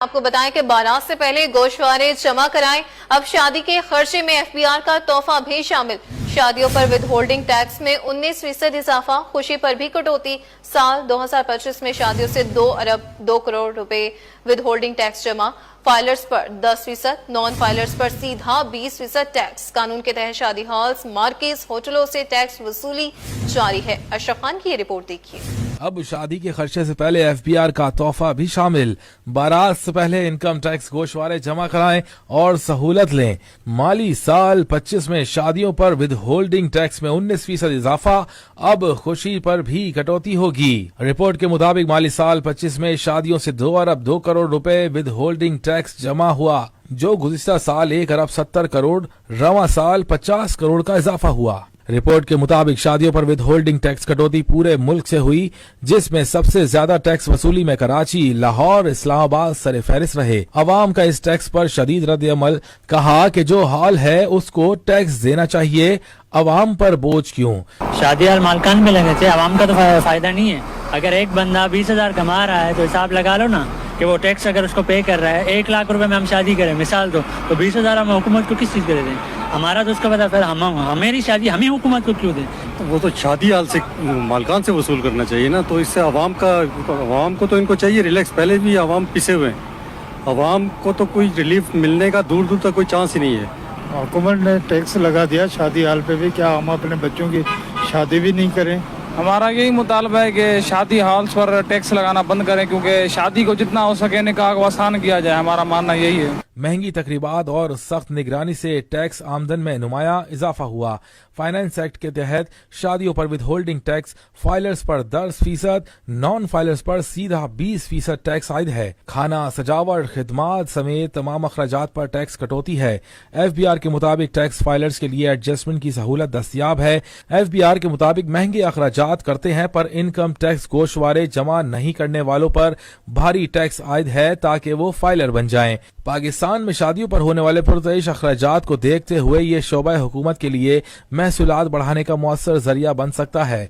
آپ کو بتائیں کہ بارات سے پہلے گوشوارے جمع کرائیں۔ اب شادی کے خرچے میں ایف بی آر کا تحفہ بھی شامل۔ شادیوں پر ود ہولڈنگ ٹیکس میں 19% اضافہ، خوشی پر بھی کٹوتی۔ سال 2025 میں شادیوں سے 2 ارب 2 کروڑ روپے ود ہولڈنگ ٹیکس جمع۔ فائلرز پر 10%، نان فائلرز پر سیدھا 20% ٹیکس۔ قانون کے تحت شادی ہالز، مارکیز، ہوٹلوں سے ٹیکس وصولی جاری ہے۔ اشرف خان کی یہ رپورٹ دیکھیے۔ اب شادی کے خرچے سے پہلے ایف بی آر کا تحفہ بھی شامل۔ بارات سے پہلے انکم ٹیکس گوشوارے جمع کرائیں اور سہولت لیں۔ مالی سال 25 میں شادیوں پر ود ہولڈنگ ٹیکس میں 19% اضافہ، اب خوشی پر بھی کٹوتی ہوگی۔ رپورٹ کے مطابق مالی سال 25 میں شادیوں سے 2 ارب 2 کروڑ روپے ود ہولڈنگ ٹیکس جمع ہوا، جو گزشتہ سال 1 ارب 70 کروڑ، رواں سال 50 کروڑ کا اضافہ ہوا۔ رپورٹ کے مطابق شادیوں پر ود ہولڈنگ ٹیکس کٹوتی پورے ملک سے ہوئی، جس میں سب سے زیادہ ٹیکس وصولی میں کراچی، لاہور، اسلام آباد سر فہرست رہے۔ عوام کا اس ٹیکس پر شدید رد عمل، کہا کہ جو حال ہے اس کو ٹیکس دینا چاہیے، عوام پر بوجھ کیوں؟ شادی ہال مالکان میں لگنے سے عوام کا تو فائدہ نہیں ہے۔ اگر ایک بندہ 20,000 کما رہا ہے تو حساب لگا لو نا کہ وہ ٹیکس اگر اس کو پے کر رہا ہے 1 لاکھ روپے میں ہم شادی کریں مثال تو 20,000 ہم حکومت کو کس چیز کے دے دیں؟ ہمارا تو اس کا پتا پھر ہماری شادی ہمیں حکومت کو کیوں دیں؟ وہ تو شادی ہال سے مالکان سے وصول کرنا چاہیے نا، تو اس سے عوام کو تو ان کو چاہیے ریلیکس۔ پہلے بھی عوام پسے ہوئے ہیں، عوام کو تو کوئی ریلیف ملنے کا دور دور تک کوئی چانس ہی نہیں ہے۔ حکومت نے ٹیکس لگا دیا شادی ہال پہ بھی، کیا ہم اپنے بچوں کی شادی بھی نہیں کریں؟ ہمارا یہی مطالبہ ہے کہ شادی ہالز پر ٹیکس لگانا بند کریں، کیونکہ شادی کو جتنا ہو سکے نکاح کو آسان کیا جائے، ہمارا ماننا یہی ہے۔ مہنگی تقریبات اور سخت نگرانی سے ٹیکس آمدن میں نمایاں اضافہ ہوا۔ فائنانس ایکٹ کے تحت شادیوں پر ود ہولڈنگ ٹیکس، فائلرز پر 10%، نان فائلرز پر سیدھا 20% ٹیکس عائد ہے۔ کھانا، سجاوٹ، خدمات سمیت تمام اخراجات پر ٹیکس کٹوتی ہے۔ ایف بی آر کے مطابق ٹیکس فائلرز کے لیے ایڈجسٹمنٹ کی سہولت دستیاب ہے۔ ایف بی آر کے مطابق مہنگے اخراجات کرتے ہیں پر انکم ٹیکس گوشوارے جمع نہیں کرنے والوں پر بھاری ٹیکس عائد ہے تاکہ وہ فائلر بن جائیں۔ پاکستان میں شادیوں پر ہونے والے پرتعیش اخراجات کو دیکھتے ہوئے یہ شعبہ حکومت کے لیے محصولات بڑھانے کا مؤثر ذریعہ بن سکتا ہے۔